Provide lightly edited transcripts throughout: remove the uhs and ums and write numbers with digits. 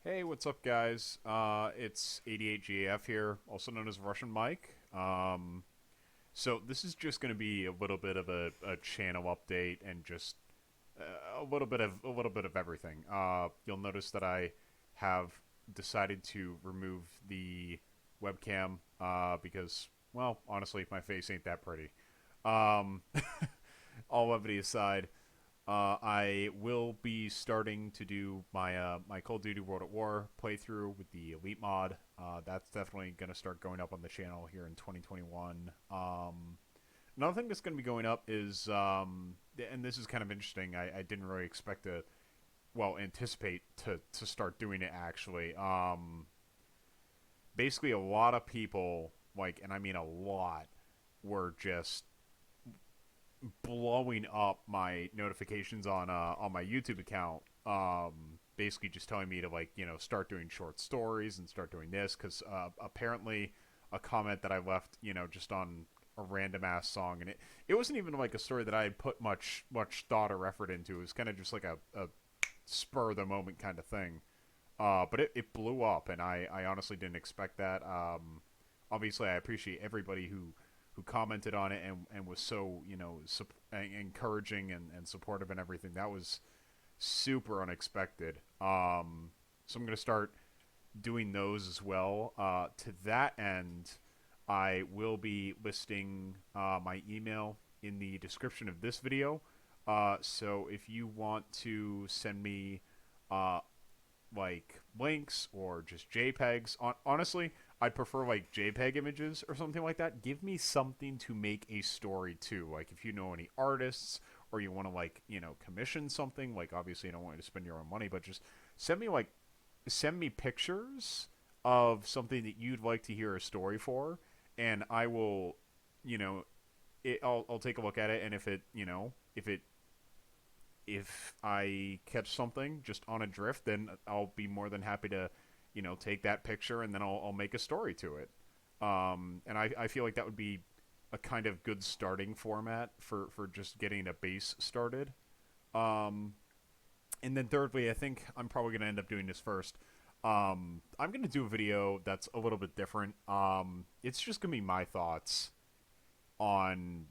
Hey, what's up, guys? It's 88GAF here, also known as Russian Mike. So this is just going to be a little bit of a channel update and just a little bit of everything. You'll notice that I have decided to remove the webcam because, well, honestly, my face ain't that pretty. Um, all levity aside, I will be starting to do my Call of Duty World at War playthrough with the Elite mod. That's definitely going to start going up on the channel here in 2021. Another thing that's going to be going up is, and this is kind of interesting. I didn't really expect to, well, anticipate to start doing it actually. Basically, a lot of people, like, and I mean a lot, were just blowing up my notifications on my YouTube account. Basically, just telling me to start doing short stories and start doing this because apparently a comment that I left just on a random ass song, and it wasn't even like a story that I had put much thought or effort into. It was kind of just like a spur of the moment kind of thing. But it blew up, and I honestly didn't expect that. Obviously, I appreciate everybody who commented on it and was so encouraging and supportive and everything. That was super unexpected. So I'm gonna start doing those as well. To that end, I will be listing my email in the description of this video. So if you want to send me uh, like links or just JPEGs. Honestly, I'd prefer like JPEG images or something like that. Give me something to make a story to. Like if you know any artists or you want to commission something, like obviously I don't want you to spend your own money, but just send me like send me pictures of something that you'd like to hear a story for, and I will, you know, I'll take a look at it, and if I catch something just on a drift, then I'll be more than happy to, take that picture and then I'll make a story to it. And I feel like that would be a kind of good starting format for just getting a base started. Um, and then thirdly, I think I'm probably going to end up doing this first. I'm going to do a video that's a little bit different. It's just going to be my thoughts on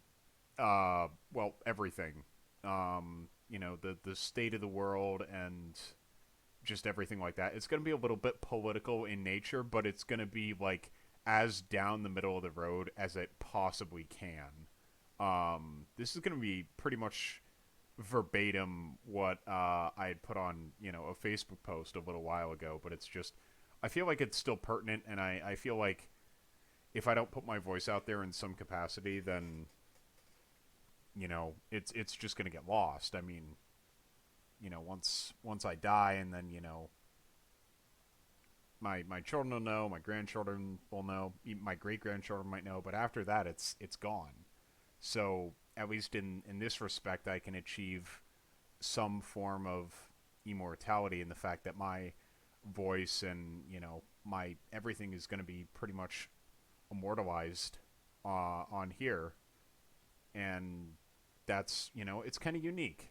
well, everything. The state of the world and just everything like that. It's going to be a little bit political in nature, but it's going to be like as down the middle of the road as it possibly can. This is going to be pretty much verbatim what I had put on a Facebook post a little while ago, but it's just I feel like it's still pertinent, and I feel like if I don't put my voice out there in some capacity, then it's just going to get lost. I mean, once I die, and then my children will know, my grandchildren will know, my great grandchildren might know, but after that, it's gone. So at least in this respect, I can achieve some form of immortality in the fact that my voice and my everything is going to be pretty much immortalized on here, and that's it's kind of unique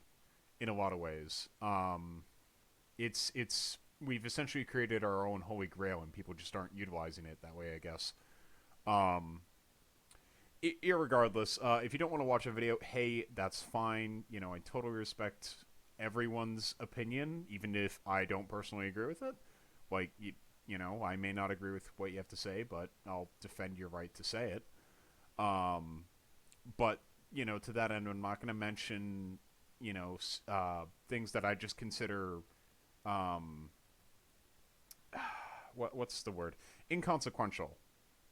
in a lot of ways. It's we've essentially created our own holy grail, and people just aren't utilizing it that way, I guess. Um, Irregardless, if you don't want to watch a video, hey, that's fine. I totally respect everyone's opinion, even if I don't personally agree with it. Like I may not agree with what you have to say, but I'll defend your right to say it. Um, but to that end, I'm not going to mention things that I just consider um, what's the word, inconsequential.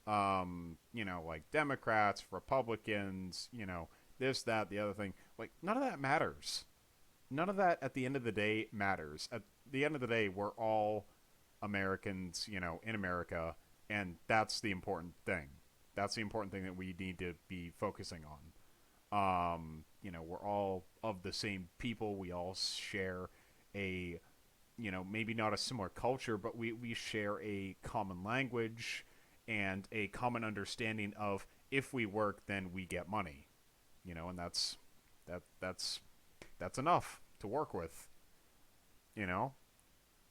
Like Democrats, Republicans, this, that, the other thing. Like none of that matters. None of that at the end of the day matters. At the end of the day, we're all Americans, in America, and that's the important thing. That's the important thing that we need to be focusing on. We're all of the same people. We all share a, maybe not a similar culture, but we share a common language and a common understanding of if we work, then we get money. And that that's enough to work with. You know.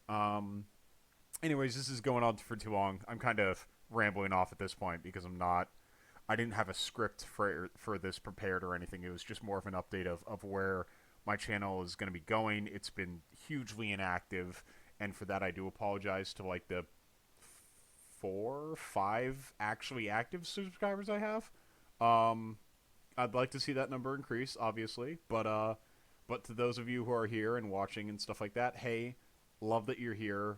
Um, Anyways, this is going on for too long. I'm kind of rambling off at this point because I didn't have a script for this prepared or anything. It was just more of an update of where my channel is going to be going. It's been hugely inactive, and for that I do apologize to like the 4, 5 actually active subscribers I have. Um, I'd like to see that number increase, obviously, but to those of you who are here and watching and stuff like that, hey, love that you're here.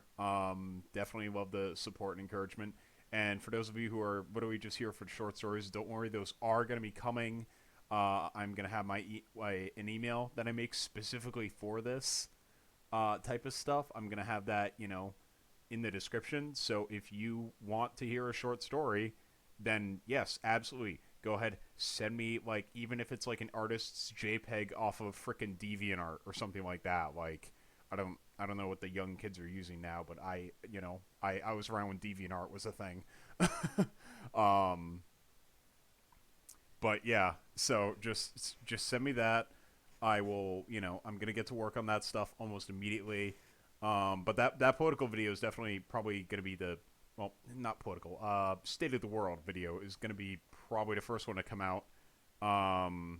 Definitely love the support and encouragement. And for those of you who are literally just here for short stories, don't worry, those are going to be coming. I'm going to have an email that I make specifically for this type of stuff. I'm going to have that, in the description. So if you want to hear a short story, then yes, absolutely. Go ahead, send me like even if it's like an artist's JPEG off of frickin' DeviantArt or something like that. Like I don't know what the young kids are using now, but I was around when DeviantArt was a thing. um, but yeah, so just send me that. I will, I'm gonna get to work on that stuff almost immediately. But that political video is definitely probably gonna be the well, not political. State of the world video is gonna be probably the first one to come out. Um,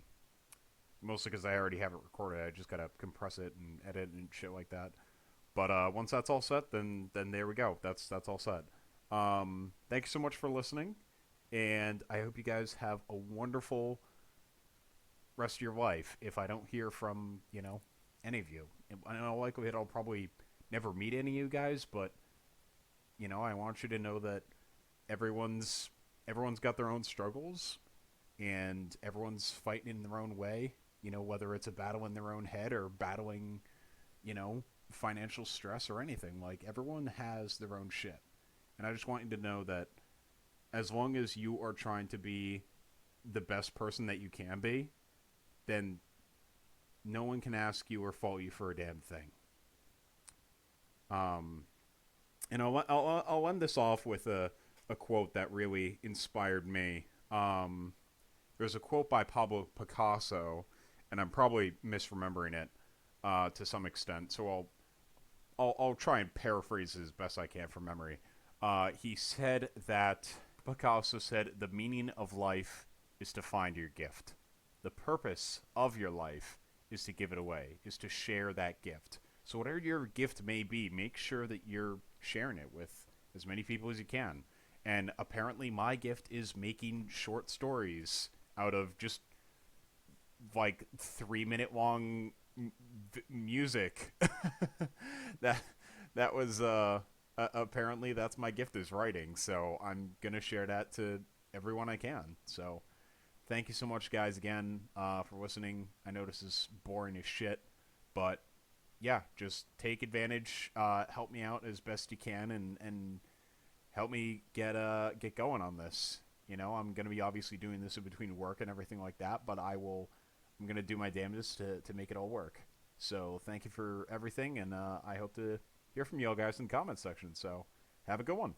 Mostly because I already have it recorded. I just gotta compress it and edit and shit like that. But once that's all set, then there we go. That's all set. Thank you so much for listening, and I hope you guys have a wonderful rest of your life. If I don't hear from any of you, in all likelihood I'll probably never meet any of you guys. But I want you to know that everyone's got their own struggles, and everyone's fighting in their own way. Whether it's a battle in their own head or battling, financial stress or anything. Like everyone has their own shit, and I just want you to know that as long as you are trying to be the best person that you can be, then no one can ask you or fault you for a damn thing. Um, and I'll end this off with a quote that really inspired me. There's a quote by Pablo Picasso, and I'm probably misremembering it to some extent. So I'll try and paraphrase as best I can from memory. He said that Picasso said the meaning of life is to find your gift. The purpose of your life is to give it away, is to share that gift. So whatever your gift may be, make sure that you're sharing it with as many people as you can. And apparently my gift is making short stories out of just like 3 minute long music. that that was apparently that's my gift is writing. So I'm gonna share that to everyone I can. So thank you so much, guys, again for listening. I know this is boring as shit, but yeah, just take advantage. Help me out as best you can, and help me get going on this. I'm gonna be obviously doing this in between work and everything like that, but I'm gonna do my damnedest to make it all work. So thank you for everything, and I hope to hear from you all guys in the comments section. So have a good one.